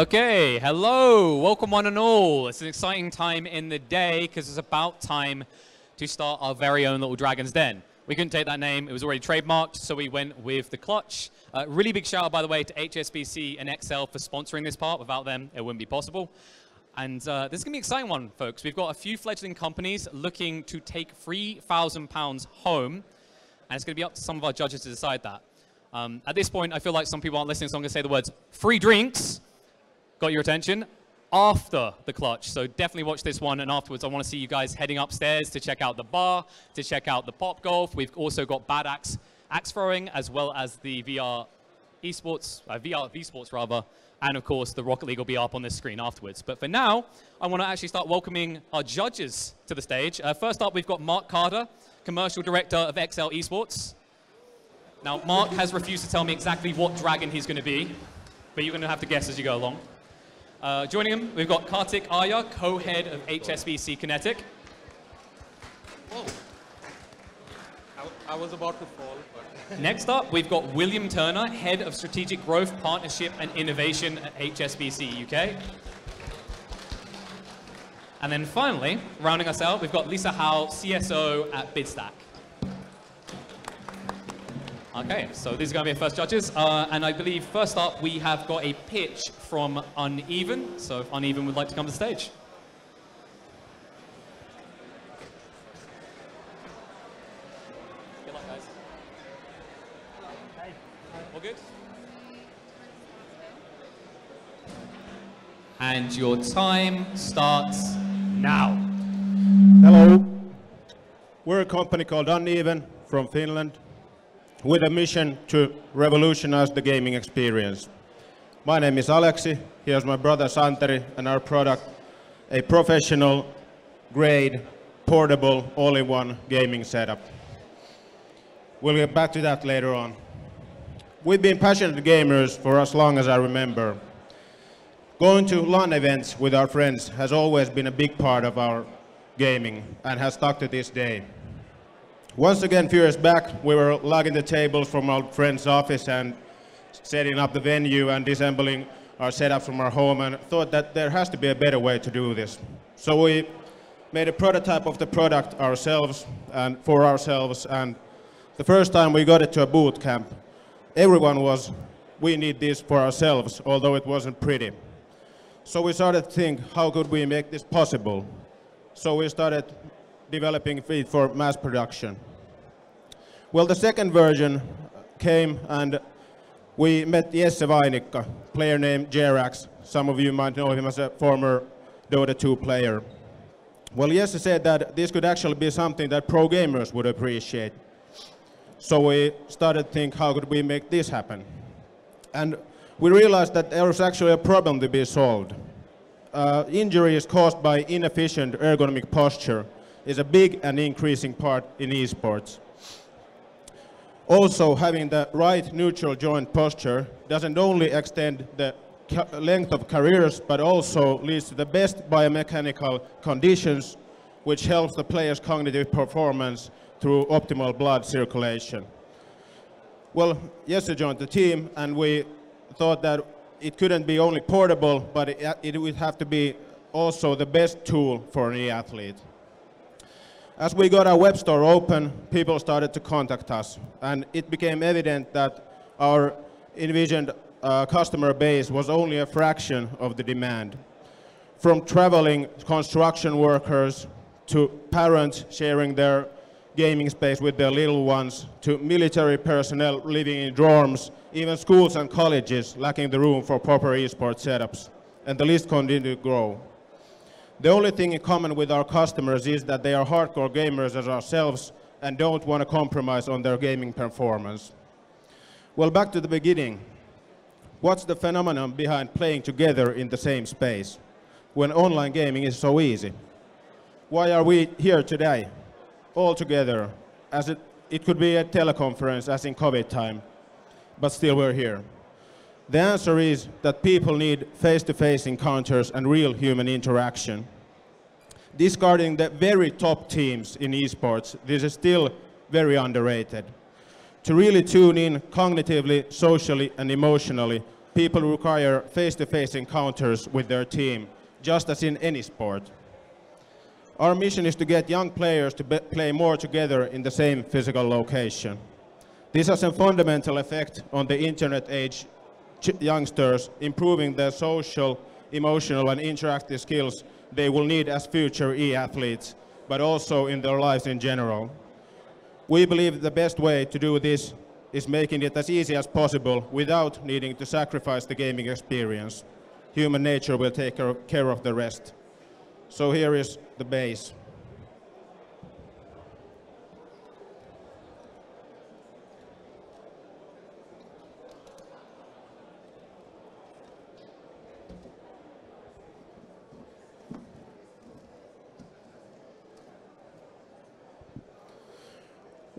Okay, hello, welcome one and all. It's an exciting time in the day because it's about time to start our very own little Dragon's Den. We couldn't take that name, it was already trademarked, so we went with the Clutch. Really big shout out, by the way, to HSBC and Excel for sponsoring this part. Without them, it wouldn't be possible. And this is going to be an exciting one, folks. We've got a few fledgling companies looking to take £3,000 home, and it's going to be up to some of our judges to decide that. At this point, I feel like some people aren't listening, so I'm going to say the words free drinks. Got your attention after the Clutch, so definitely watch this one, and afterwards I want to see you guys heading upstairs to check out the bar, to check out the pop golf. We've also got bad axe throwing, as well as the VR Esports, V-Sports rather, and of course the Rocket League will be up on this screen afterwards. But for now, I want to actually start welcoming our judges to the stage. First up, we've got Mark Carter, Commercial Director of XL Esports. Now, Mark has refused to tell me exactly what dragon he's going to be, but you're going to have to guess as you go along. Joining him, we've got Kartik, Arya, co-head of HSBC Kinetic. Whoa. I was about to fall. But Next up, we've got William Turner, head of Strategic Growth, Partnership and Innovation at HSBC UK. And then finally, rounding us out, we've got Lisa Howe, CSO at Bidstack. Okay, so these are going to be our first judges, and I believe first up we have got a pitch from UNEVN, so if UNEVN would like to come to the stage. Good luck, guys. Hey. All good? And your time starts now. Hello. We're a company called UNEVN from Finland, with a mission to revolutionize the gaming experience. My name is Aleksi, here's my brother Santeri, and our product, a professional grade, portable, all-in-one gaming setup. We'll get back to that later on. We've been passionate gamers for as long as I remember. Going to LAN events with our friends has always been a big part of our gaming and has stuck to this day. Once again, a few years back, we were lugging the tables from our friend's office and setting up the venue and disassembling our setup from our home, and thought that there has to be a better way to do this. So we made a prototype of the product ourselves and for ourselves, and the first time we got it to a boot camp, everyone was, we need this for ourselves, although it wasn't pretty. So we started to think, how could we make this possible? So we started developing it for mass production. Well, the second version came and we met Jesse Vainikka, player named Jerax. Some of you might know him as a former Dota 2 player. Well, Jesse said that this could actually be something that pro gamers would appreciate. So we started to think, how could we make this happen? And we realized that there was actually a problem to be solved. Injuries caused by inefficient ergonomic posture is a big and increasing part in esports. Also, having the right neutral joint posture doesn't only extend the length of careers, but also leads to the best biomechanical conditions, which helps the player's cognitive performance through optimal blood circulation. Well, Jesse joined the team, and we thought that it couldn't be only portable, but it would have to be also the best tool for an e-athlete. As we got our web store open, people started to contact us, and it became evident that our envisioned customer base was only a fraction of the demand. From traveling construction workers to parents sharing their gaming space with their little ones, to military personnel living in dorms, even schools and colleges lacking the room for proper esports setups, and the list continued to grow. The only thing in common with our customers is that they are hardcore gamers as ourselves and don't want to compromise on their gaming performance. Well, back to the beginning. What's the phenomenon behind playing together in the same space when online gaming is so easy? Why are we here today, all together, as it could be a teleconference as in COVID time, but still we're here? The answer is that people need face-to-face encounters and real human interaction. Discarding the very top teams in esports, this is still very underrated. To really tune in cognitively, socially, and emotionally, people require face-to-face encounters with their team, just as in any sport. Our mission is to get young players to play more together in the same physical location. This has a fundamental effect on the internet age youngsters, improving their social, emotional and interactive skills they will need as future e-athletes, but also in their lives in general. We believe the best way to do this is making it as easy as possible without needing to sacrifice the gaming experience. Human nature will take care of the rest. So here is the base.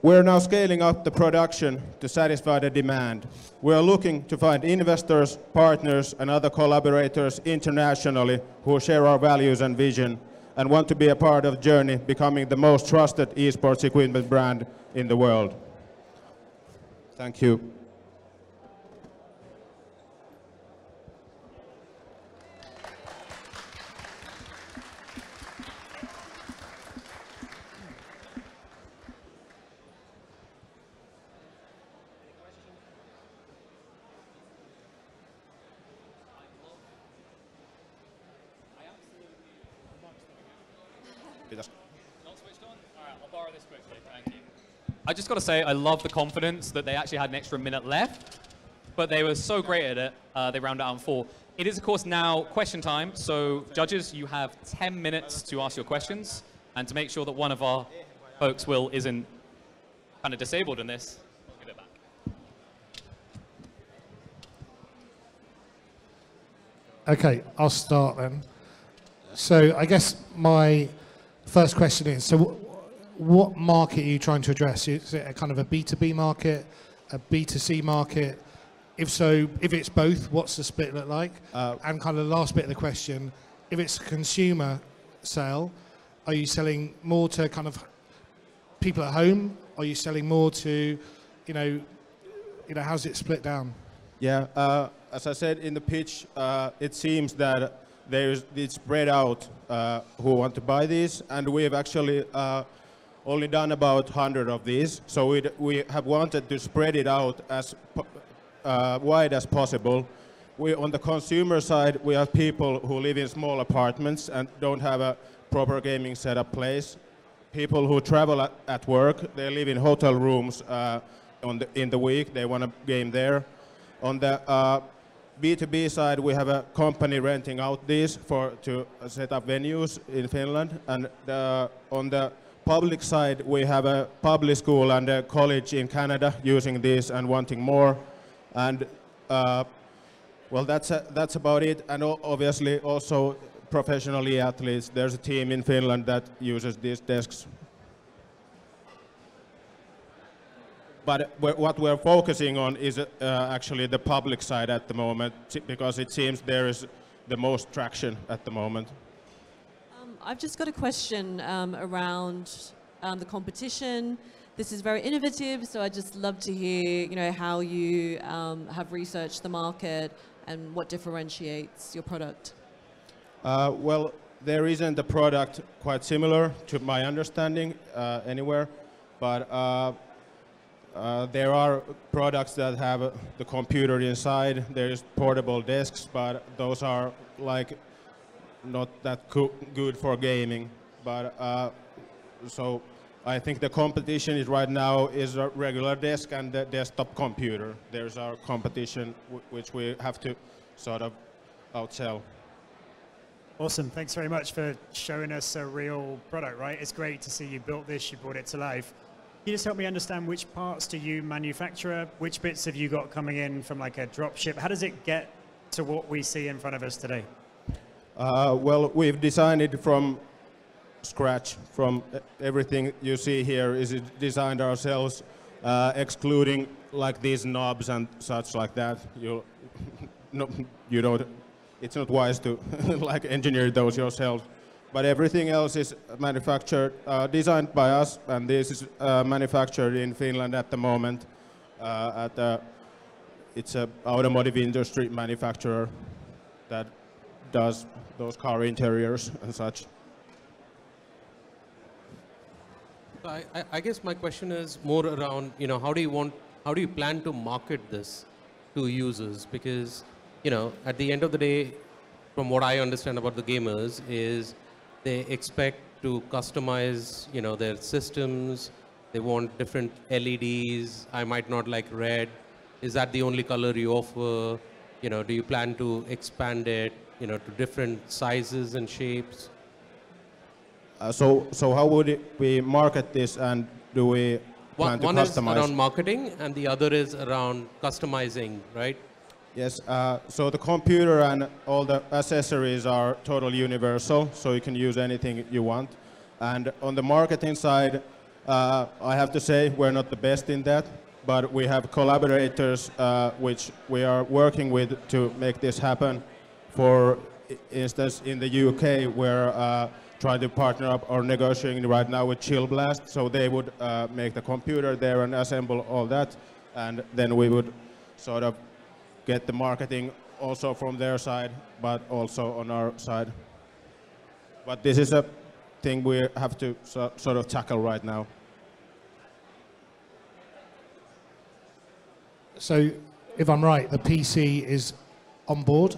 We're now scaling up the production to satisfy the demand. We are looking to find investors, partners, and other collaborators internationally who share our values and vision and want to be a part of the journey becoming the most trusted esports equipment brand in the world. Thank you. I just got to say, I love the confidence that they actually had an extra minute left, but they were so great at it, they rounded out on 4. It is, of course, now question time, so judges, you have 10 minutes to ask your questions, and to make sure that one of our folks, Will, isn't kind of disabled in this, I'll give it back. Okay, I'll start then. So I guess my first question is, so what market are you trying to address? Is it a kind of a B2B market, a B2C market? If so, if it's both, what's the split look like? And kind of the last bit of the question, if it's a consumer sale, are you selling more to kind of people at home? Are you selling more to, how's it split down? Yeah, as I said in the pitch, it seems that it's spread out who want to buy these, and we've actually only done about 100 of these, so we have wanted to spread it out as wide as possible. On the consumer side, we have people who live in small apartments and don't have a proper gaming setup place. People who travel at work, they live in hotel rooms in the week, they want to game there. On the B2B side, we have a company renting out these to set up venues in Finland, and on the public side, we have a public school and a college in Canada using this and wanting more. And well, that's about it. And obviously also professional athletes. There's a team in Finland that uses these desks. But what we're focusing on is actually the public side at the moment, because it seems there is the most traction at the moment. I've just got a question around the competition. This is very innovative, so I'd just love to hear, how you have researched the market and what differentiates your product. Well, there isn't a product quite similar to my understanding anywhere, but there are products that have the computer inside. There's portable desks, but those are like not that good for gaming. But so I think the competition is right now is a regular desk and the desktop computer. There's our competition which we have to sort of outsell. Awesome, thanks very much for showing us a real product, right? It's great to see you built this, you brought it to life. Can you just help me understand which parts do you manufacture? Which bits have you got coming in from like a drop ship? How does it get to what we see in front of us today? Well, we've designed it from scratch. From everything you see here is designed ourselves, excluding like these knobs and such like that. You don't. It's not wise to like engineer those yourself. But everything else is manufactured, designed by us, and this is manufactured in Finland at the moment at a it's a automotive industry manufacturer that does those car interiors and such. I guess my question is more around, how do you plan to market this to users? Because, at the end of the day, from what I understand about the gamers is they expect to customize, their systems. They want different LEDs. I might not like red. Is that the only color you offer? Do you plan to expand it, to different sizes and shapes? So how would we market this, and do we plan to One customize? is around marketing, and the other is around customizing, right? Yes, so the computer and all the accessories are totally universal, so you can use anything you want. And on the marketing side, I have to say we're not the best in that, but we have collaborators which we are working with to make this happen. For instance, in the UK, we're trying to partner up or negotiating right now with Chill Blast, so they would make the computer there and assemble all that, and then we would sort of get the marketing also from their side, but also on our side. But this is a thing we have to sort of tackle right now. So, if I'm right, the PC is on board.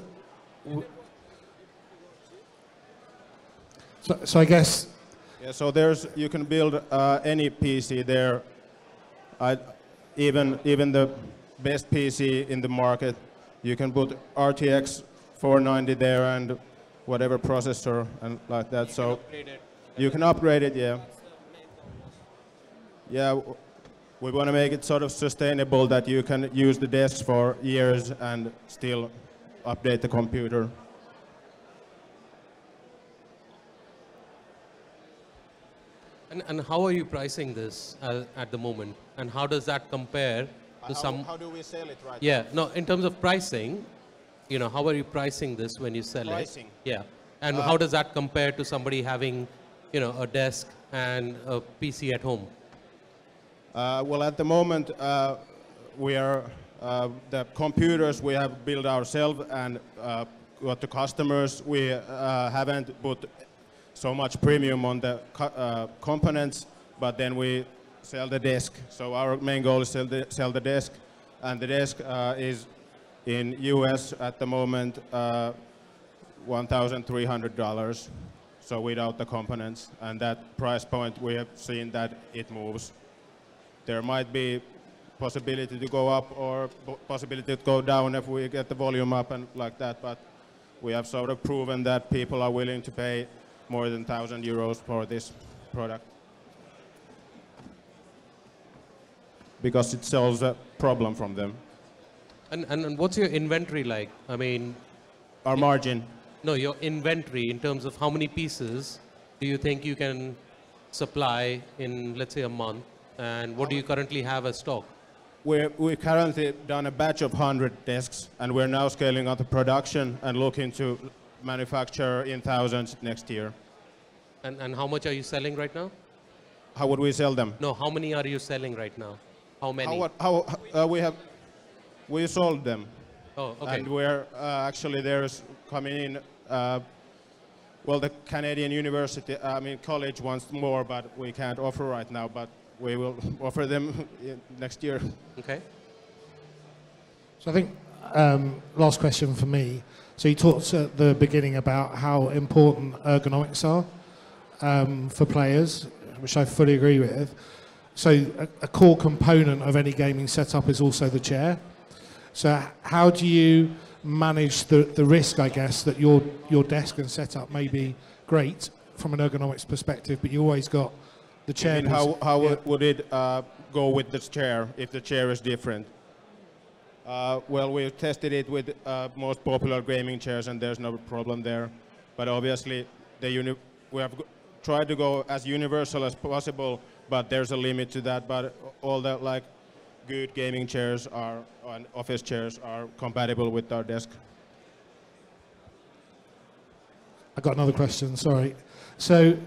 So I guess. Yeah. So you can build any PC there. Even the best PC in the market, you can put RTX 490 there and whatever processor and like that. So you can upgrade it. Yeah. Yeah. We want to make it sort of sustainable that you can use the desk for years and still update the computer. And how are you pricing this at the moment? And how does that compare to some... How do we sell it right Yeah, no, in terms of pricing, how are you pricing this when you sell Pricing? it? Yeah. And how does that compare to somebody having, a desk and a PC at home? Well, at the moment, we are the computers we have built ourselves and got to customers. We haven't put so much premium on the components, but then we sell the desk. So our main goal is sell the desk, and the desk is in US at the moment $1,300. So without the components, and that price point we have seen that it moves. There might be possibility to go up or possibility to go down if we get the volume up and like that, but we have sort of proven that people are willing to pay more than 1,000 euros for this product because it solves a problem from them. And what's your inventory like? I mean... Our margin. No, your inventory in terms of how many pieces do you think you can supply in, let's say, a month? And what do you currently have as stock? We currently done a batch of 100 desks, and we're now scaling up the production and looking to manufacture in thousands next year. And how much are you selling right now? How would we sell them? No, how many are you selling right now? How many? We sold them. Oh, okay. And we're actually there's coming in. Well, the Canadian University, college wants more, but we can't offer right now. But we will offer them next year. Okay. So I think last question for me. So you talked at the beginning about how important ergonomics are for players, which I fully agree with. So a core component of any gaming setup is also the chair. So how do you manage the risk, I guess, that your desk and setup may be great from an ergonomics perspective, but you always got the chair? How would it go with the chair if the chair is different? Well, we've tested it with most popular gaming chairs, and there's no problem there. But obviously, we have tried to go as universal as possible, but there's a limit to that. But all the good gaming chairs and office chairs are compatible with our desk. I got another question. Sorry. So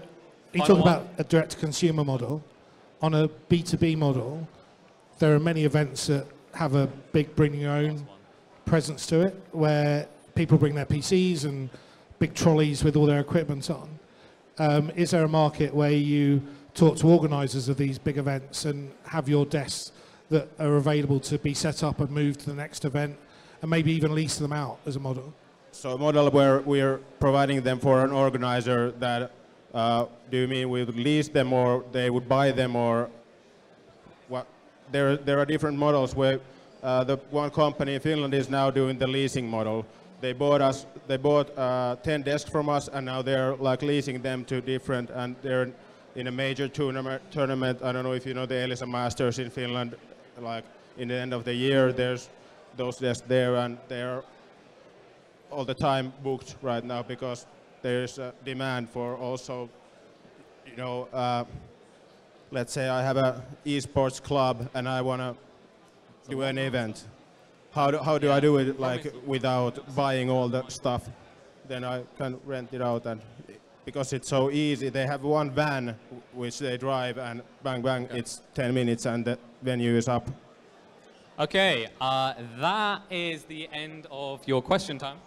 you talk about a direct-to-consumer model. On a B2B model, there are many events that have a big bring your own presence to it, where people bring their PCs and big trolleys with all their equipment on. Is there a market where you talk to organisers of these big events and have your desks that are available to be set up and moved to the next event, and maybe even lease them out as a model? So a model where we're providing them for an organizer that, do you mean we would lease them or they would buy them, or what? There are different models where the one company in Finland is now doing the leasing model. They bought 10 desks from us, and now they're like leasing them to different, and they're in a major tournament. I don't know if you know the Elisa Masters in Finland. Like in the end of the year, there's those desks there, and they're all the time booked right now because there's a demand for also, you know, let's say I have a esports club and I want to do an event. How do I do it like without buying all the stuff? Then I can rent it out, and because it's so easy, they have one van which they drive, and bang bang, it's 10 minutes and the venue is up. Okay, that is the end of your question time.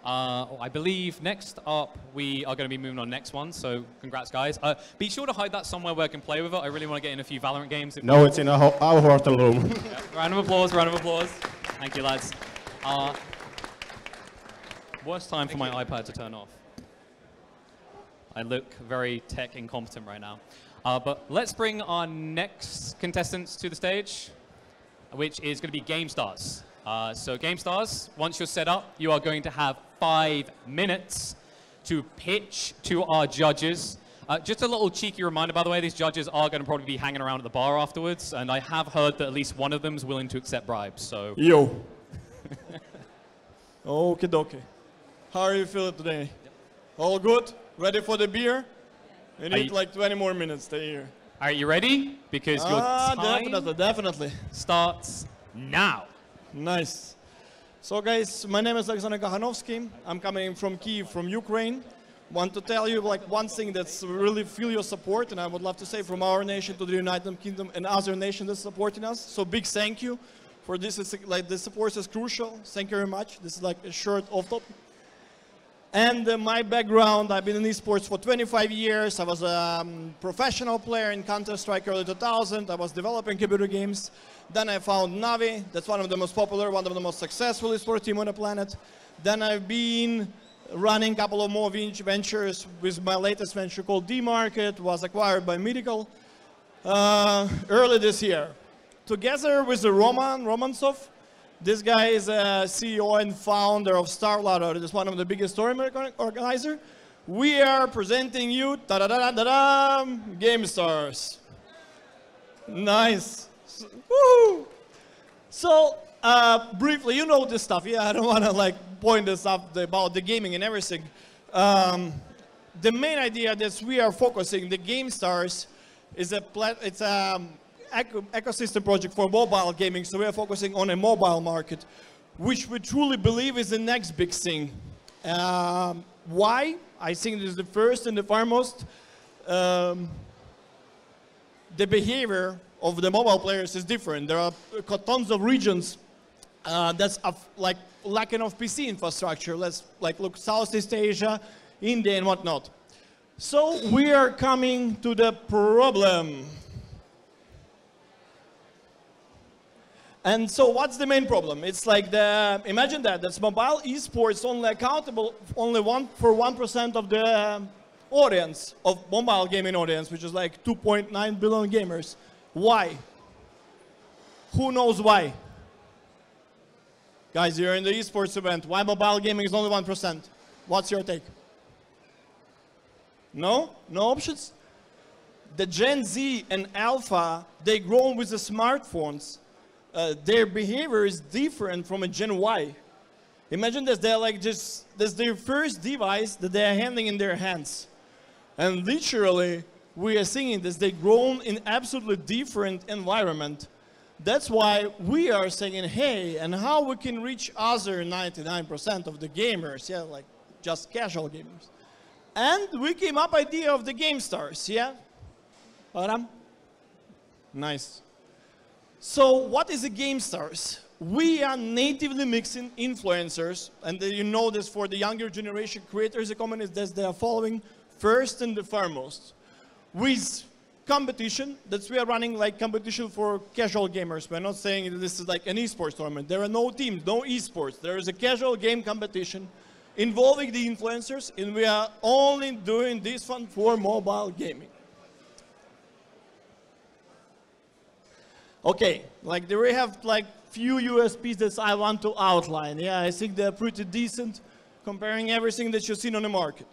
I believe next up we are going to be moving on next one, so congrats guys. Be sure to hide that somewhere where I can play with it. I really want to get in a few Valorant games. No, it's in our hotel room. Yeah, round of applause, round of applause. Thank you lads. Worst time for my iPad to turn off. I look very tech incompetent right now. But let's bring our next contestants to the stage, which is going to be GameStars. So GameStars, once you're set up, you are going to have 5 minutes to pitch to our judges. Just a little cheeky reminder, by the way, these judges are going to probably be hanging around at the bar afterwards, and I have heard that at least one of them is willing to accept bribes, so... Yo. Okie dokie. How are you feeling today? Yep. All good? Ready for the beer? We need like 20 more minutes to here. Are you ready? Because your time definitely. starts now. Nice. So guys, my name is Alexander Kahanovsky. I'm coming from Kyiv, from Ukraine. Want to tell you like one thing that's really feel your support, and I would love to say from our nation to the United Kingdom and other nations that's supporting us. So big thank you for this. It's like the support is crucial. Thank you very much. This is like a short off top. And my background, I've been in esports for 25 years. I was a professional player in Counter-Strike early 2000. I was developing computer games. Then I found Navi. That's one of the most popular, one of the most successful esports team on the planet. Then I've been running a couple of more ventures with my latest venture called D-Market, was acquired by Medical early this year. Together with Roman Romansov, this guy is a CEO and founder of StarLotto. It is one of the biggest tournament organizers. We are presenting you GameStars. Nice. Woo! So briefly, you know this stuff. Yeah, I don't want to like point this up about the gaming and everything. The main idea that we are focusing the GameStars is it's a ecosystem project for mobile gaming, so we are focusing on a mobile market, which we truly believe is the next big thing. Why? I think this is the first and the foremost. The behavior of the mobile players is different. There are tons of regions that's like lacking of PC infrastructure. Let's like look Southeast Asia, India, and whatnot. So we are coming to the problem. And so what's the main problem? It's like imagine that's mobile esports only accountable for 1% of the audience, of mobile gaming audience, which is like 2.9 billion gamers. Why? Who knows why? Guys, you're in the esports event. Why mobile gaming is only 1%? What's your take? No? No options? The Gen Z and Alpha, they grown with the smartphones. Their behavior is different from a Gen Y. Imagine this, they're like that's their first device that they're handling in their hands. And literally, we are seeing this, they've grown in absolutely different environment. That's why we are saying, hey, and how we can reach other 99% of the gamers, yeah, like just casual gamers. And we came up idea of the GameStars, yeah? Aram? Nice. So what is a GameStars? We are natively mixing influencers, and you know this for the younger generation creators economies that they are following first and the foremost. With competition, that we are running like competition for casual gamers. We're not saying that this is like an esports tournament. There are no teams, no esports. There is a casual game competition involving the influencers, and we are only doing this one for mobile gaming. Okay, like there we have like few USPs that I want to outline. Yeah, I think they're pretty decent comparing everything that you've seen on the market.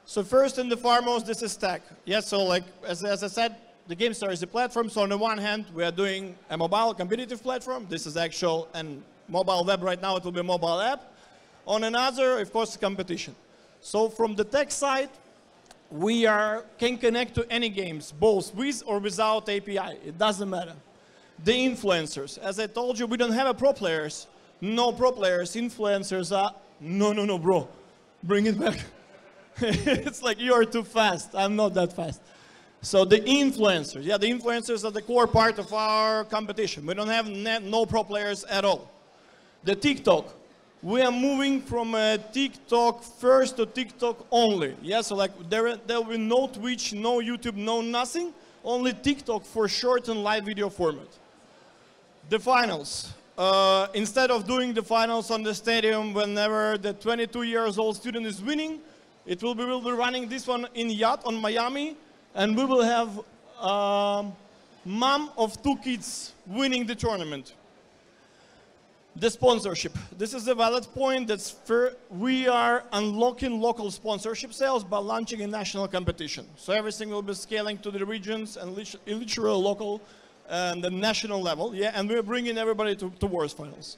So first and the foremost, this is Stack. Yeah, so like as I said, the GameStar is a platform. So on the one hand, we are doing a mobile competitive platform. This is actual and mobile web right now. It will be a mobile app. On another, of course, competition. So from the tech side, we can connect to any games, both with or without API. It doesn't matter. The influencers, as I told you, we don't have a pro players. No pro players, influencers are, no, bro, bring it back. It's like you're too fast. I'm not that fast. So the influencers, yeah, the influencers are the core part of our competition. We don't have no pro players at all. The TikTok, we are moving from TikTok first to TikTok only. Yeah, so like there will be no Twitch, no YouTube, no nothing. Only TikTok for short and live video format. The finals. Instead of doing the finals on the stadium whenever the 22-year-old student is winning, we'll be running this one in Yacht on Miami, and we will have mom of 2 kids winning the tournament. The sponsorship. This is a valid point. We are unlocking local sponsorship sales by launching a national competition. So everything will be scaling to the regions and literally local and the national level. Yeah, and we're bringing everybody towards finals.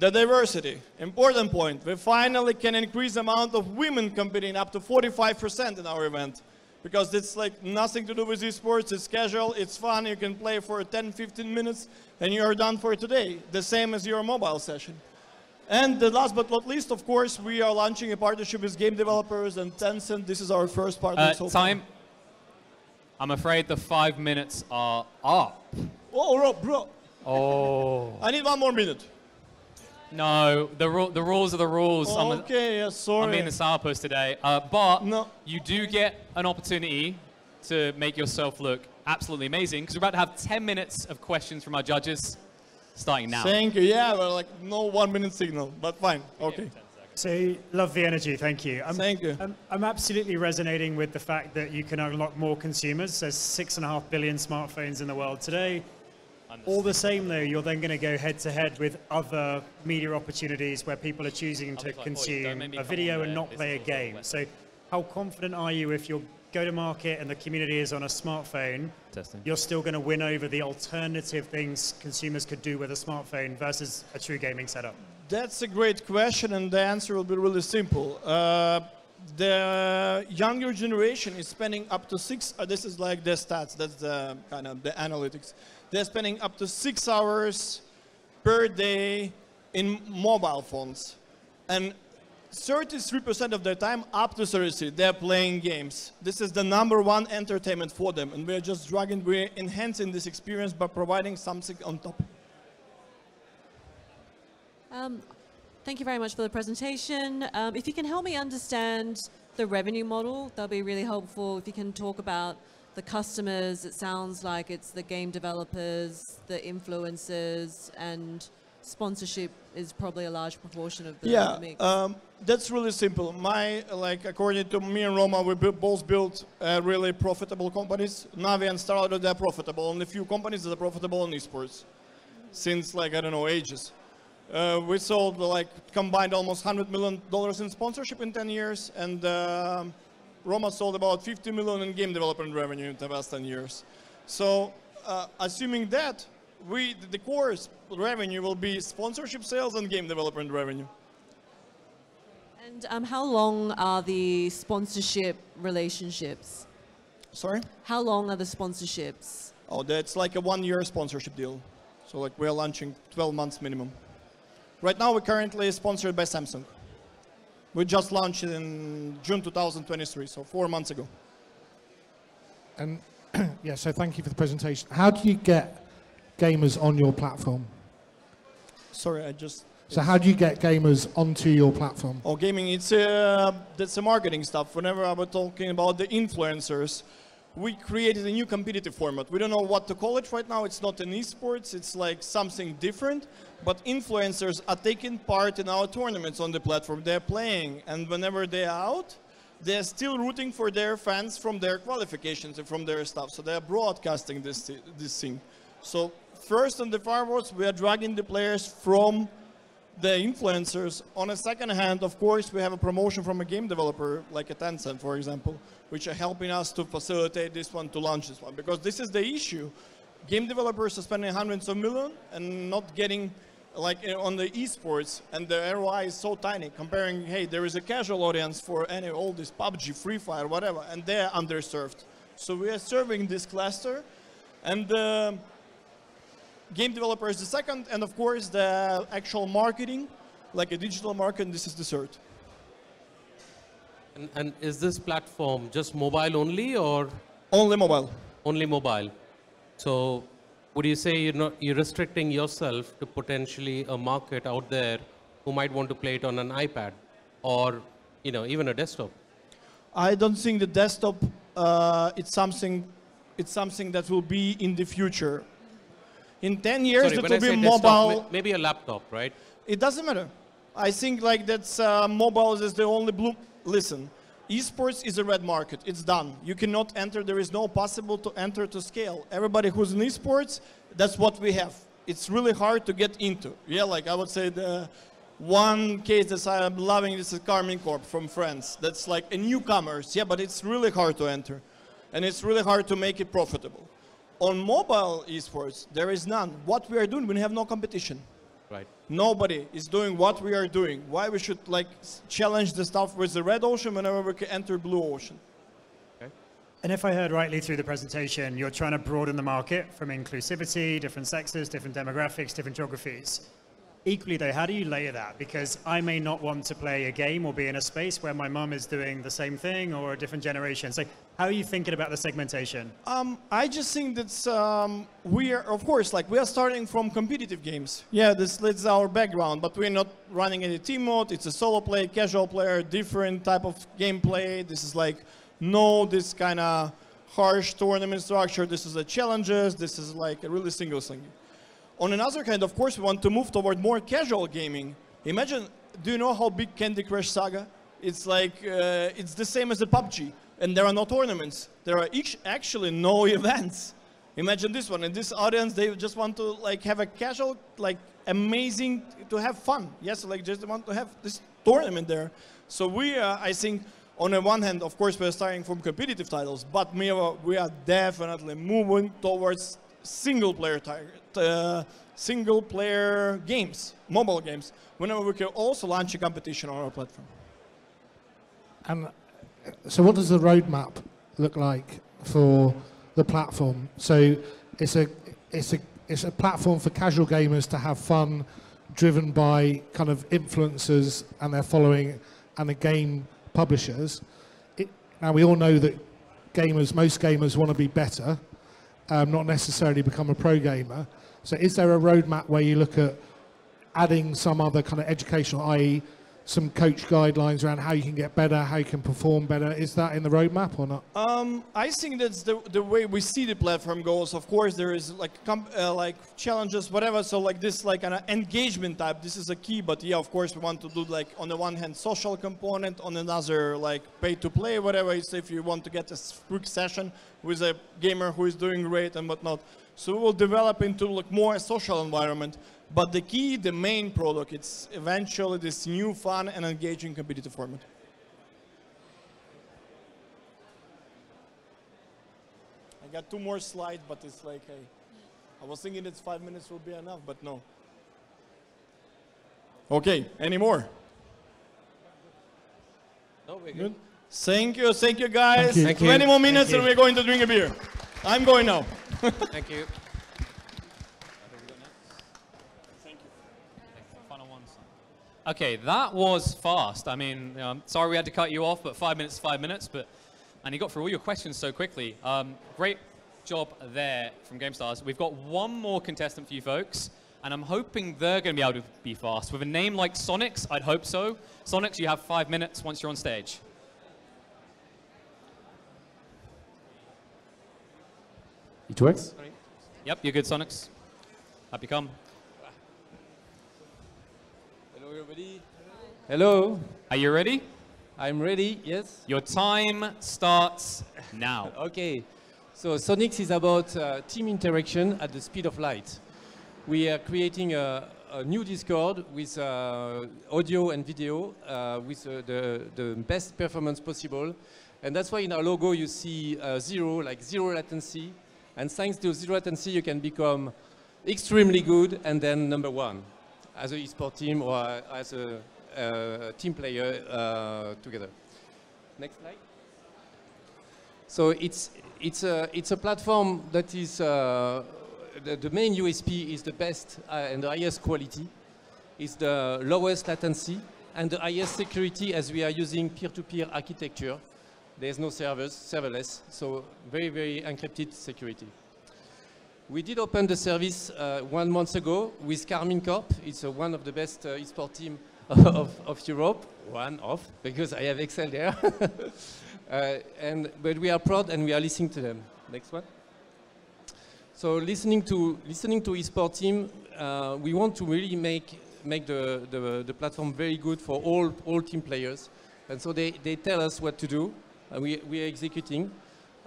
The diversity, important point. We finally can increase the amount of women competing up to 45% in our event. Because it's like nothing to do with esports, it's casual, it's fun, you can play for 10-15 minutes and you're done for today. The same as your mobile session. And the last but not least, of course, we are launching a partnership with game developers and Tencent. This is our first partner so far. Time. I'm afraid the 5 minutes are up. Oh, bro. Oh. I need 1 more minute. No, the rules are the rules. Okay, yeah, sorry. I'm being the sourpuss today. But no. You do get an opportunity to make yourself look absolutely amazing because we're about to have 10 minutes of questions from our judges starting now. Thank you. Yeah, well, like no 1 minute signal, but fine. Okay. So, love the energy, thank you. Thank you. I'm absolutely resonating with the fact that you can unlock more consumers. There's 6.5 billion smartphones in the world today. All the same, though, you're then going to go head-to-head with other media opportunities where people are choosing to consume a video and not play a game. So how confident are you if your go-to-market and the community is on a smartphone, you're still going to win over the alternative things consumers could do with a smartphone versus a true gaming setup? That's a great question, and the answer will be really simple. The younger generation is spending up to this is like the stats, that's the kind of the analytics. They're spending up to 6 hours per day in mobile phones. And 33% of their time, up to 33%, they're playing games. This is the #1 entertainment for them. And we're enhancing this experience by providing something on top. Thank you very much for the presentation. If you can help me understand the revenue model, that'll be really helpful. If you can talk about the customers, it sounds like it's the game developers, the influencers, and sponsorship is probably a large proportion of the mix. That's really simple. According to me and Roma, we both built really profitable companies. Navi and Starlord, they're profitable. Only few companies that are profitable in esports since, I don't know, ages. We sold, combined almost $100 million in sponsorship in 10 years, and Roma sold about 50 million in game development revenue in the past 10 years. So, assuming that, the core revenue will be sponsorship sales and game development revenue. And how long are the sponsorship relationships? Sorry? How long are the sponsorships? Oh, that's like a 1-year sponsorship deal. So we're launching 12 months minimum. Right now, we're currently sponsored by Samsung. We just launched it in June 2023, so 4 months ago. And yeah, so thank you for the presentation. How do you get gamers on your platform? Sorry, I just... So how do you get gamers onto your platform? Oh, gaming, that's a marketing stuff. Whenever I was talking about the influencers, we created a new competitive format. We don't know what to call it right now. It's not an esports, it's like something different. But influencers are taking part in our tournaments on the platform. They're playing, and whenever they're out, they're still rooting for their fans from their qualifications and from their stuff. So they're broadcasting this thing. So first on the firewalls, we are dragging the players from the influencers. On a second hand, of course, we have a promotion from a game developer, like a Tencent, for example, which are helping us to facilitate this one, to launch this one. Because this is the issue. Game developers are spending hundreds of millions and not getting, like on the esports, and the ROI is so tiny, comparing, hey, there is a casual audience for all this PUBG, Free Fire, whatever, and they're underserved. So we are serving this cluster, and game developer is the second, and of course the actual marketing, like a digital marketing, this is the third. And is this platform just mobile only, or? Only mobile. Only mobile. So would you say you're restricting yourself to potentially a market out there who might want to play it on an iPad or even a desktop? I don't think the desktop it's something that will be in the future. In 10 years, it will be mobile. Desktop, maybe a laptop, right? It doesn't matter. I think like that's mobile is the only blue. Listen, esports is a red market. It's done. You cannot enter. There is no possible to enter to scale. Everybody who's in esports, that's what we have. It's really hard to get into. Yeah, like I would say the one case that I'm loving, this is Carmine Corp from France. That's like a newcomers. Yeah, but it's really hard to enter. And it's really hard to make it profitable. On mobile esports, there is none. What we are doing, we have no competition. Right. Nobody is doing what we are doing. Why we should like challenge the stuff with the red ocean whenever we can enter blue ocean? Okay. And if I heard rightly through the presentation, you're trying to broaden the market from inclusivity, different sexes, different demographics, different geographies. Equally though, how do you layer that? Because I may not want to play a game or be in a space where my mum is doing the same thing or a different generation. So how are you thinking about the segmentation? I just think that we are, of course, like we are starting from competitive games. Yeah, this is our background, but we're not running any team mode. It's a solo play, casual player, different type of gameplay. This is like this kind of harsh tournament structure. This is a challenges. This is like a really single thing. On another kind, of course, we want to move toward more casual gaming. Imagine, do you know how big Candy Crush Saga? It's like, it's the same as a PUBG, and there are no tournaments. There are actually no events. Imagine this one, and this audience, they just want to like have a casual, like amazing, to have fun. Yes, like just want to have this tournament there. So we are, I think, on the one hand, of course, we're starting from competitive titles, but we are definitely moving towards single-player games, mobile games, whenever we can also launch a competition on our platform. And so what does the roadmap look like for the platform? So it's a platform for casual gamers to have fun, driven by kind of influencers and their following and the game publishers. Now we all know that most gamers want to be better, not necessarily become a pro gamer. So is there a roadmap where you look at adding some other kind of educational, i.e. some coach guidelines around how you can get better, how you can perform better? Is that in the roadmap or not? I think that's the way we see the platform goes. Of course, there is like challenges, whatever. So like this, like an engagement type, this is a key. But yeah, of course, we want to do like on the one hand social component, on another like pay to play, whatever. It's if you want to get a quick session with a gamer who is doing great and whatnot. So we will develop into like more social environment. But the key, the main product, it's eventually this new fun and engaging competitive format. I got 2 more slides, but it's like, I was thinking it's 5 minutes will be enough, but no. Okay, any more? No, we're good. Thank you guys. Thank you. 20 more minutes and we're going to drink a beer. I'm going now. Thank you. Okay, that was fast. I mean, sorry we had to cut you off, but 5 minutes is 5 minutes. And you got through all your questions so quickly. Great job there from GameStars. We've got one more contestant for you folks, and I'm hoping they're going to be able to be fast. With a name like SONIX, I'd hope so. SONIX, you have 5 minutes once you're on stage. It works? Yep, you're good, SONIX. Up you come. Hello, everybody. Hello. Are you ready? I'm ready, yes. Your time starts now. Okay. So SONIX is about team interaction at the speed of light. We are creating a new Discord with audio and video with the best performance possible. And that's why in our logo you see zero latency. And thanks to zero latency, you can become extremely good and then #1 as an esports team or as a team player together. Next slide. So it's a platform that is the main USP is the best and the highest quality, is the lowest latency and the highest security, as we are using peer-to-peer architecture. There's no servers, serverless, so very, very encrypted security. We did open the service 1 month ago with Karmin Corp. It's one of the best esports team of Europe. One of, because I have Excel there. But we are proud and we are listening to them. Next one. So listening to esports team, we want to really make the platform very good for all team players. And so they tell us what to do. We are executing.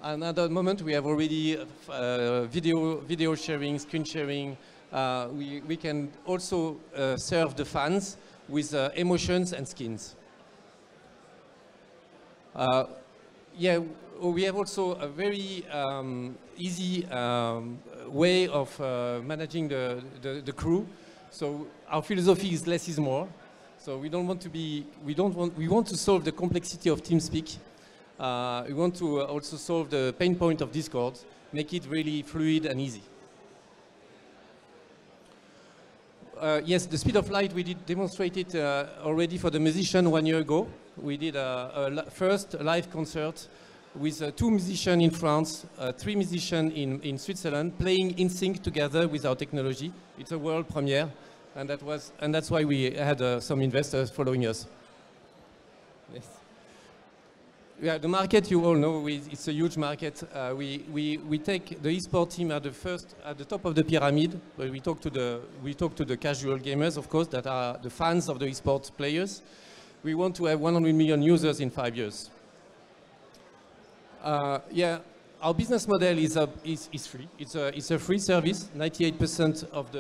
And at the moment, we have already video sharing, screen sharing. We can also serve the fans with emotions and skins. Yeah, we have also a very easy way of managing the crew. So our philosophy is less is more. So we want to solve the complexity of TeamSpeak. We want to also solve the pain point of Discord, make it really fluid and easy. Yes, the speed of light, we did demonstrate it already for the musician 1 year ago. We did a first live concert with 2 musicians in France, 3 musicians in Switzerland, playing in sync together with our technology. It's a world premiere, and that's why we had some investors following us. Yes. Yeah, the market, you all know, it's a huge market. We take the esports team at the top of the pyramid, where we talk to the casual gamers, of course, that are the fans of the esports players. We want to have 100 million users in 5 years. Yeah, our business model is free. It's a free service. 98% of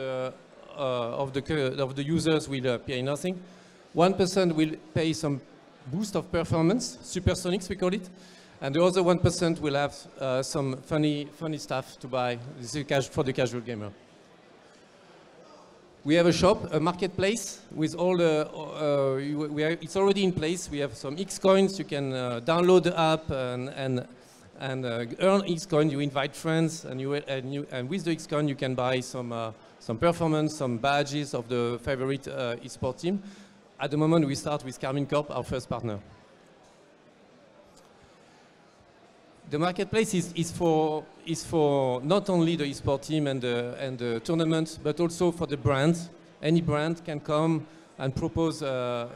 the users will pay nothing. 1% will pay some boost of performance, SONIX we call it, and the other 1% will have some funny stuff to buy for the casual gamer. We have a shop, a marketplace with all the. It's already in place. We have some X coins. You can download the app and earn X coin. You invite friends, and with the X coin you can buy some performance, some badges of the favorite esports team. At the moment, we start with Karmin Corp, our first partner. The marketplace is for not only the esports team and the tournament, but also for the brands. Any brand can come and propose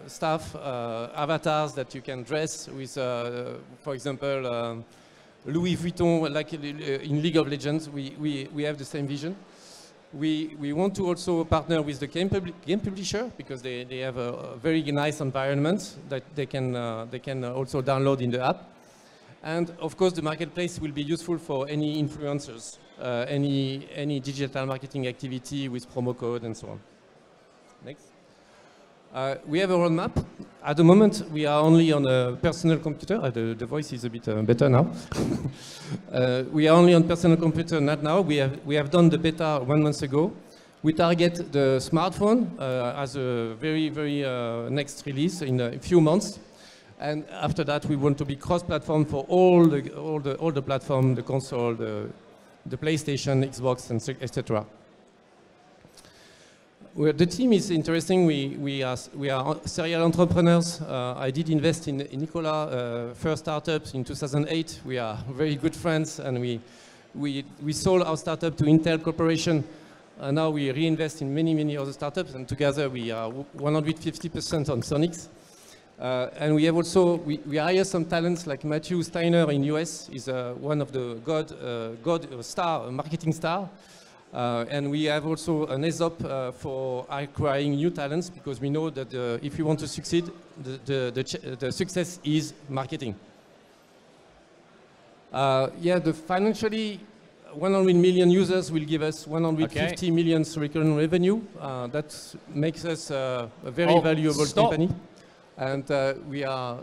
stuff, avatars that you can dress with, for example, Louis Vuitton, like in League of Legends. We have the same vision. We want to also partner with the game publisher because they have a very nice environment that they can also download in the app. And of course, the marketplace will be useful for any influencers, any digital marketing activity with promo code and so on. Next. We have a roadmap. At the moment, we are only on a personal computer. The voice is a bit better now. We are only on personal computer not now. We have done the beta 1 month ago. We target the smartphone as a very next release in a few months. And after that, we want to be cross-platform for all the platform, the console, the PlayStation, Xbox, and etc. The team is interesting. We are serial entrepreneurs. I did invest in Nicolas' first startups in 2008. We are very good friends, and We sold our startup to Intel Corporation. Now we reinvest in many, many other startups, and together we are 150% on SONIX. And we have also, we hire some talents like Matthew Steiner in US, is one of the marketing star. And we have also an ESOP for acquiring new talents, because we know that if you want to succeed, the success is marketing. The financially, 100 million users will give us 150 million recurring revenue. That makes us a very valuable company. And we are...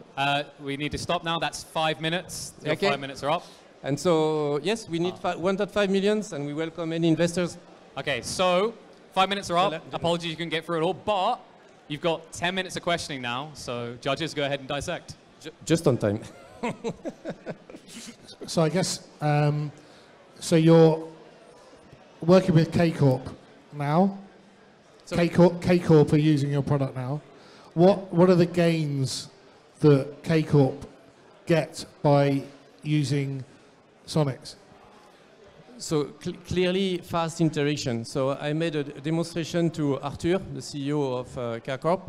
we need to stop now. That's 5 minutes. Your 5 minutes are up. And so, yes, we need 1.5 million, and we welcome any investors. Okay, so 5 minutes are up. Apologies you couldn't get through it all, but you've got 10 minutes of questioning now, so judges, go ahead and dissect. Just on time. So I guess, so you're working with K-Corp now. K-Corp are using your product now. What are the gains that K-Corp get by using SONIX? So clearly fast interaction. So I made a demonstration to Arthur, the CEO of K-Corp,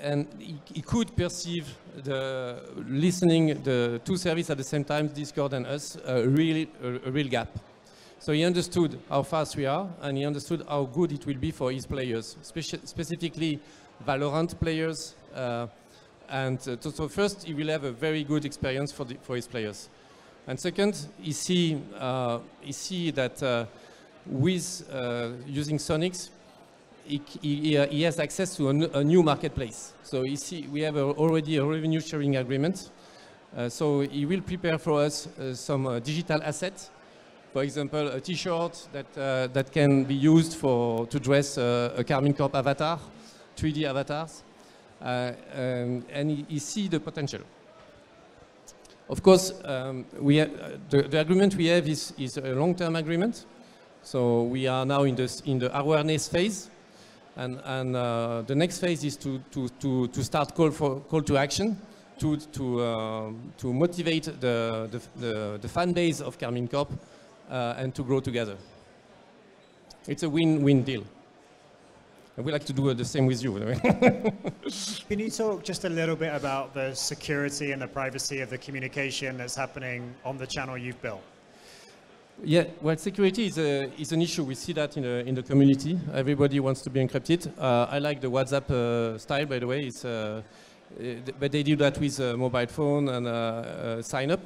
and he could perceive listening the two services at the same time, Discord and us, a real gap. So he understood how fast we are, and he understood how good it will be for his players, specifically Valorant players. So first, he will have a very good experience for his players. And second, he see that with using SONIX, he has access to a new marketplace. So we have already a revenue sharing agreement. So he will prepare for us some digital assets. For example, a T-shirt that can be used to dress a Karmin Corp avatar, 3D avatars. And he see the potential. Of course, the agreement we have is a long-term agreement. So we are now in the awareness phase, and the next phase is to start call to action, to motivate the fan base of Karmin Corp and to grow together. It's a win-win deal. And we like to do the same with you. Can you talk just a little bit about the security and the privacy of the communication that's happening on the channel you've built? Yeah, well, security is an issue. We see that in the community. Everybody wants to be encrypted. I like the WhatsApp style, by the way. But they do that with a mobile phone and sign up.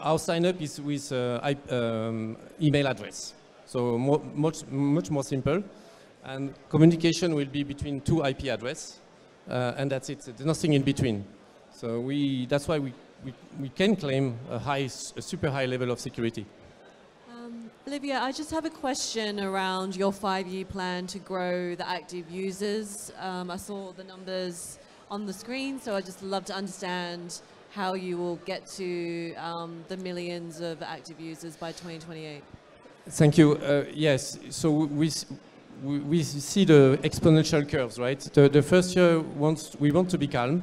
Our sign up is with email address. So much more simple. And communication will be between two IP addresses, and that's it. There's nothing in between. So that's why we can claim a super high level of security. Olivia, I just have a question around your 5-year plan to grow the active users. I saw the numbers on the screen, so I'd just love to understand how you will get to the millions of active users by 2028. Thank you. Yes, so we see the exponential curves, right? The first year, we want to be calm.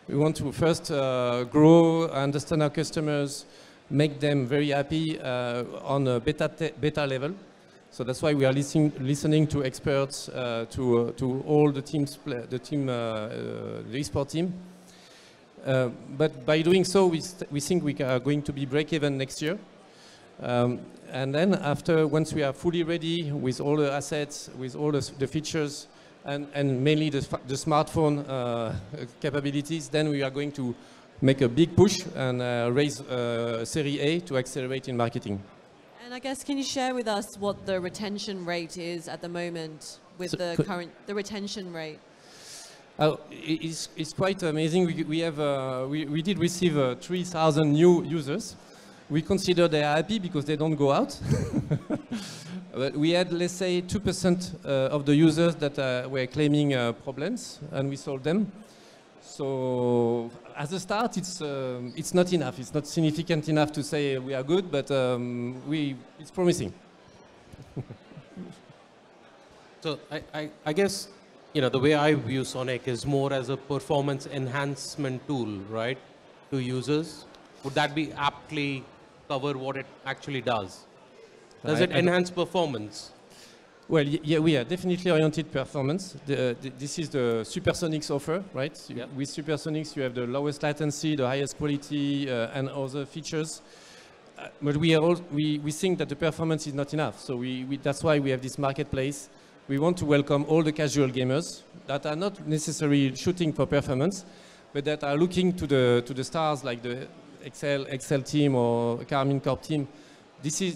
We want to first grow, understand our customers, make them very happy on a beta level. So that's why we are listening to experts, to all the teams, the esports team. But by doing so, we think we are going to be break-even next year. And then once we are fully ready with all the assets, with all the features, and mainly the smartphone capabilities, then we are going to make a big push and raise Series A to accelerate in marketing. And I guess, can you share with us what the retention rate is at the moment with the retention rate? It's quite amazing. We did receive 3,000 new users. We consider they are happy because they don't go out. But we had, let's say, 2% of the users that were claiming problems, and we solved them. So as a start, it's not enough. It's not significant enough to say we are good, but it's promising. So I guess, the way I view SONIX is more as a performance enhancement tool, right, to users. Would that be aptly cover what it actually does? Does it enhance performance? Well, yeah, we are definitely oriented performance. This is the SONIX offer, right? Yeah. With SONIX, you have the lowest latency, the highest quality, and other features. But we think that the performance is not enough. So that's why we have this marketplace. We want to welcome all the casual gamers that are not necessarily shooting for performance, but that are looking to the stars like the Excel team or Karmin Corp team. This is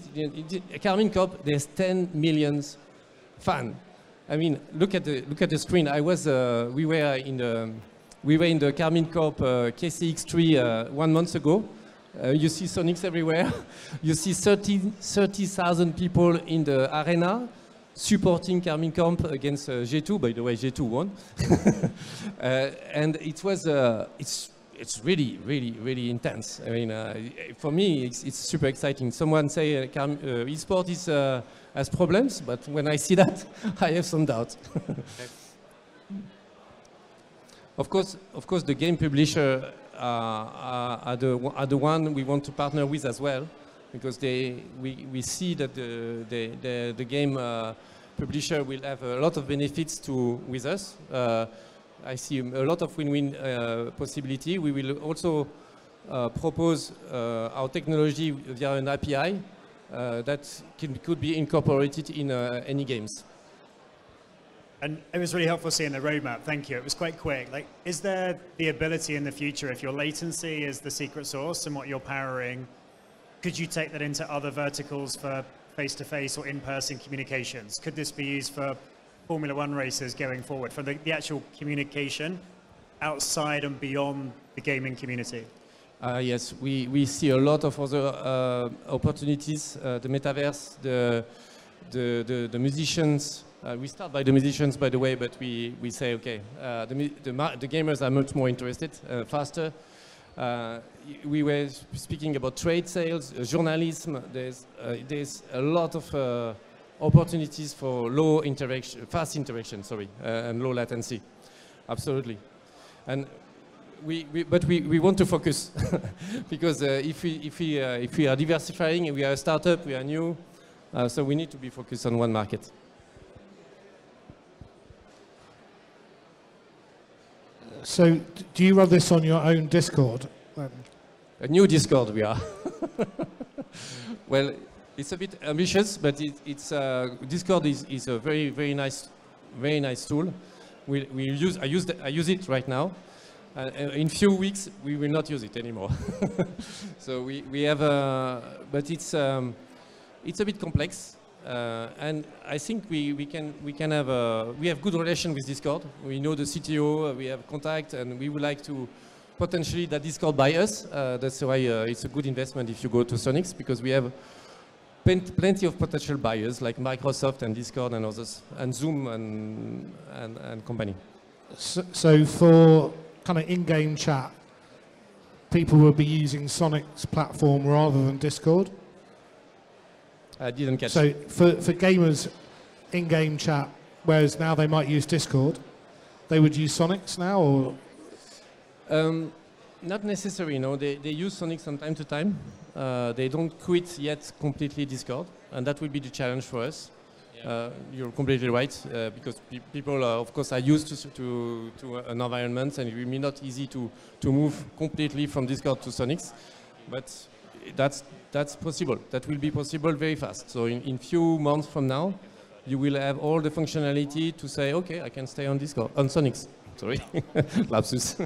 Karmin Corp. There's 10 million fans. I mean, look at the screen. We were in the Karmin Corp KCX3 1 month ago. You see SONIX everywhere. You see 30,000 people in the arena supporting Karmin Corp against G2. By the way, G2 won. And it was it's really, really, really intense. I mean, for me, it's super exciting. Someone say esports has problems, but when I see that, I have some doubt. Of course, the game publisher are the one we want to partner with as well, because we see that the game publisher will have a lot of benefits with us. I see a lot of win-win possibility. We will also propose our technology via an API that could be incorporated in any games. And it was really helpful seeing the roadmap. Thank you. It was quite quick. Like, is there the ability in the future, if your latency is the secret sauce and what you're powering, could you take that into other verticals for face-to-face or in-person communications? Could this be used for Formula One races going forward, for the actual communication outside and beyond the gaming community? Yes, we see a lot of other opportunities. The metaverse, the musicians. We start by the musicians, by the way, but we say, okay, the gamers are much more interested, faster. We were speaking about trade sales, journalism. There's a lot of opportunities for fast interaction, and low latency. Absolutely. And but we want to focus because if we are diversifying, we are a startup, we are new, so we need to be focused on one market. So, do you run this on your own Discord? A new Discord, we are. Well, it's a bit ambitious, but Discord is a very nice tool. I use it right now. In few weeks, we will not use it anymore. So we have, but it's a bit complex. And I think we have good relation with Discord. We know the CTO, we have contact, and we would like to potentially that Discord buy us. That's why it's a good investment if you go to SONIX, because we have plenty of potential buyers like Microsoft and Discord and others, and Zoom and company. So for kind of in-game chat, people will be using SONIX platform rather than Discord? I didn't catch. So for gamers, in-game chat, whereas now they might use Discord, they would use SONIX now, or? Not necessarily, no. They use SONIX from time to time. They don't quit yet completely Discord, and that will be the challenge for us. Yeah. You're completely right, because people, of course, are used to an environment, and it will be not easy to move completely from Discord to SONIX, but that's possible. That will be possible very fast. So in few months from now, you will have all the functionality to say, okay, I can stay on Discord, on SONIX. Sorry, lapsus.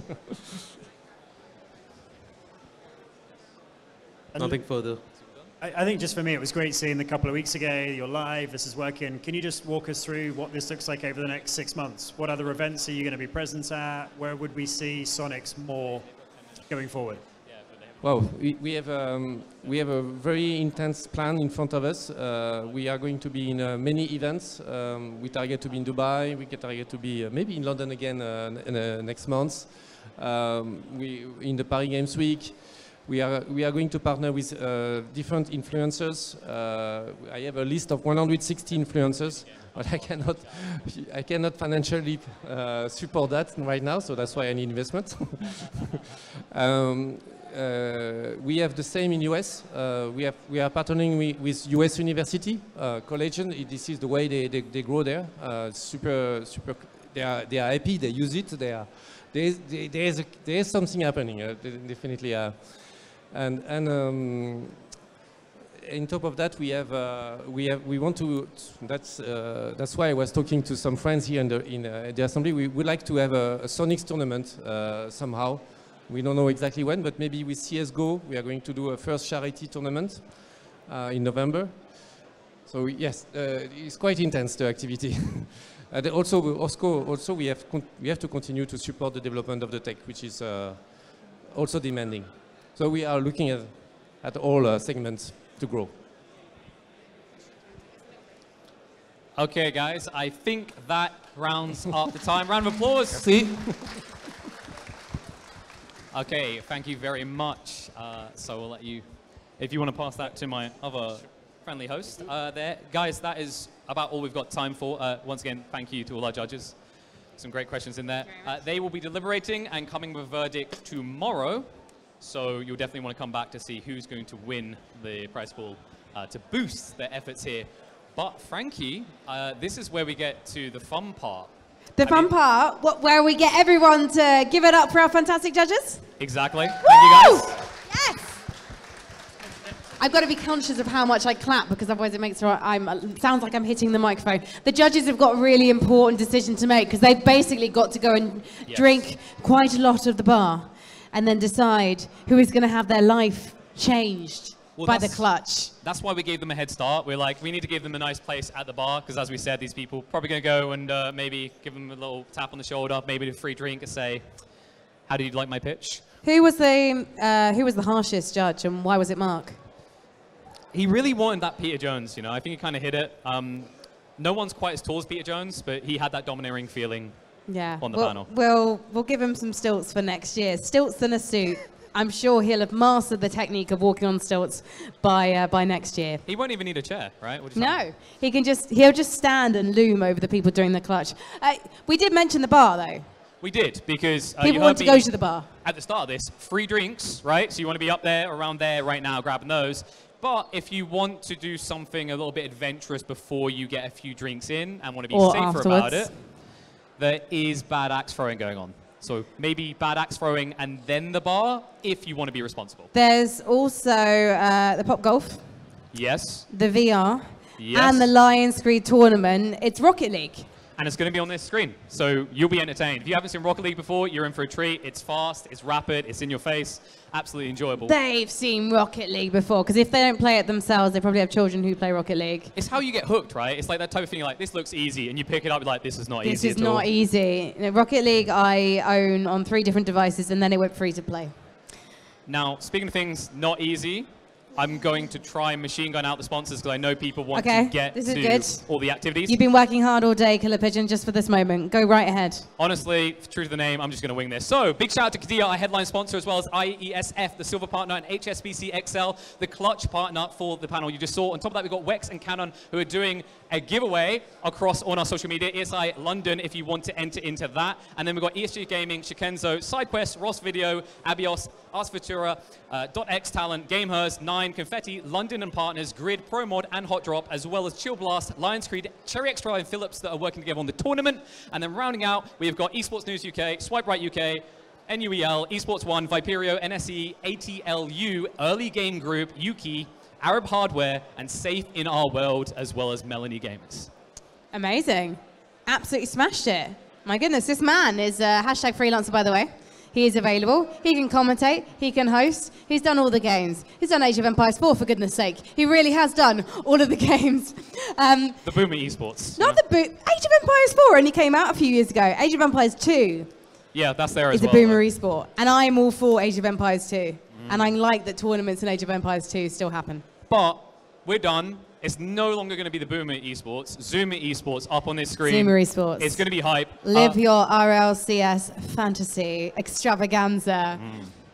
Nothing further. I think just for me, it was great seeing a couple of weeks ago, you're live, this is working. Can you just walk us through what this looks like over the next 6 months? What other events are you going to be present at? Where would we see SONIX more going forward? Well, we have a very intense plan in front of us. We are going to be in many events. We target to be in Dubai. We target to be maybe in London again next month. In the Paris Games Week, we are going to partner with different influencers. I have a list of 160 influencers, but I cannot financially support that right now. So that's why I need investment. we have the same in US. We are partnering with US University College. This is the way they grow there. Super. They are happy. They use it. There is something happening. Definitely. And on top of that, we want to. That's why I was talking to some friends here in the assembly. We would like to have a SONIX tournament somehow. We don't know exactly when, but maybe with CS:GO, we are going to do a first charity tournament in November. So yes, it's quite intense, the activity. And also we have to continue to support the development of the tech, which is also demanding. So we are looking at all segments to grow. Okay, guys, I think that rounds up the time. Round of applause. See. Okay, thank you very much. So we'll let you, if you want to pass that to my other friendly host there. Guys, that is about all we've got time for. Once again, thank you to all our judges. Some great questions in there. They will be deliberating and coming with a verdict tomorrow. So you'll definitely want to come back to see who's going to win the prize pool to boost their efforts here. But Frankie, this is where we get to the fun part. The fun part, where we get everyone to give it up for our fantastic judges? Exactly. Woo! Thank you, guys. Yes! I've got to be conscious of how much I clap because otherwise it makes sounds like I'm hitting the microphone. The judges have got a really important decision to make because they've basically got to go and drink quite a lot of the bar and then decide who is going to have their life changed by the clutch. That's why we gave them a head start. We're like, we need to give them a nice place at the bar because, as we said, these people probably going to go and maybe give them a little tap on the shoulder, maybe a free drink and say, how did you like my pitch? Who was the harshest judge and why was it Mark? He really wanted that Peter Jones, you know. I think he kind of hit it. No one's quite as tall as Peter Jones, but he had that domineering feeling on the panel. We'll give him some stilts for next year. Stilts and a suit. I'm sure he'll have mastered the technique of walking on stilts by next year. He won't even need a chair, right? No, he'll just stand and loom over the people during the clutch. We did mention the bar though. We did, because people want to go to the bar. At the start of this, free drinks, right? So you want to be up there, around there right now, grabbing those. But if you want to do something a little bit adventurous before you get a few drinks in and want to be safer about it, there is bad axe throwing going on. So maybe bad axe throwing and then the bar if you want to be responsible. There's also the Pop Golf. Yes. The VR. Yes. And the Lions Creed tournament. It's Rocket League. And it's going to be on this screen, so you'll be entertained. If you haven't seen Rocket League before, you're in for a treat. It's fast, it's rapid, it's in your face, absolutely enjoyable. They've seen Rocket League before, because if they don't play it themselves, they probably have children who play Rocket League. It's how you get hooked, right? It's like that type of thing, you're like, this looks easy, and you pick it up, you're like, this is not easy at all. This is not easy. You know, Rocket League I own on 3 different devices, and then it went free to play. Now, speaking of things not easy, I'm going to try and machine gun out the sponsors because I know people want to get to all the activities. You've been working hard all day, Killer Pigeon, just for this moment. Go right ahead. Honestly, true to the name, I'm just going to wing this. So, big shout out to Kadia, our headline sponsor, as well as IESF, the silver partner, and HSBC XL, the clutch partner for the panel you just saw. On top of that, we've got Wex and Canon, who are doing a giveaway across on our social media, ESI London, if you want to enter into that. And then we've got ESG Gaming, Shikenzo, SideQuest, Ross Video, Abios, Ars Futura, .x Talent, Gamehers, 9, Confetti, London and Partners, Grid, ProMod, and Hot Drop, as well as Chill Blast, Lions Creed, Cherry Extra, and Philips that are working together on the tournament. And then rounding out, we've got Esports News UK, Swipe Right UK, NUEL, Esports One, Viperio, NSE, ATLU, Early Game Group, Yuki, Arab Hardware, and Safe in Our World, as well as Melanie Gamers. Amazing. Absolutely smashed it. My goodness, this man is hashtag freelancer, by the way. He is available. He can commentate. He can host. He's done all the games. He's done Age of Empires 4, for goodness sake. He really has done all of the games. The boom of esports. Not the boom. Age of Empires 4 only came out a few years ago. Age of Empires 2 yeah, that's there as is well. It's a boomer esport. And I'm all for Age of Empires 2. And I like that tournaments in Age of Empires 2 still happen. But we're done. It's no longer going to be the boomer esports. Zoomer esports up on this screen. Zoomer esports. It's going to be hype. Live your RLCS fantasy extravaganza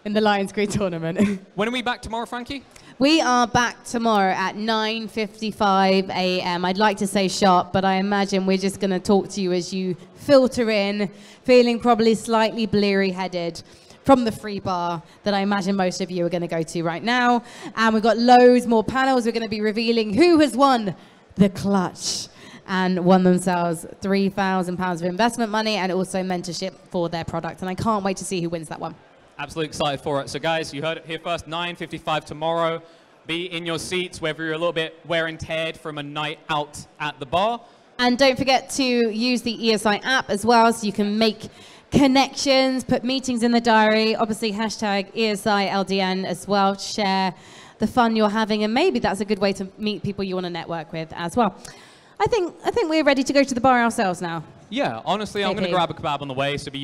in the Lions Creed tournament. When are we back tomorrow, Frankie? We are back tomorrow at 9:55 a.m. I'd like to say sharp, but I imagine we're just going to talk to you as you filter in, feeling probably slightly bleary-headed from the free bar that I imagine most of you are going to go to right now. And we've got loads more panels. We're going to be revealing who has won the clutch and won themselves £3,000 of investment money and also mentorship for their product. And I can't wait to see who wins that one. Absolutely excited for it. So guys, you heard it here first, 9:55 tomorrow. Be in your seats, whether you're a little bit wear and teared from a night out at the bar. And don't forget to use the ESI app as well, so you can make connections, put meetings in the diary, obviously hashtag ESI LDN as well, share the fun you're having, and maybe that's a good way to meet people you want to network with as well. I think we're ready to go to the bar ourselves now. Yeah, honestly, I'm going to Okay. grab a kebab on the way, so be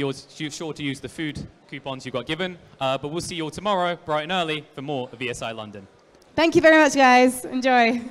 sure to use the food coupons you got given. But we'll see you all tomorrow, bright and early, for more of ESI London. Thank you very much, guys. Enjoy.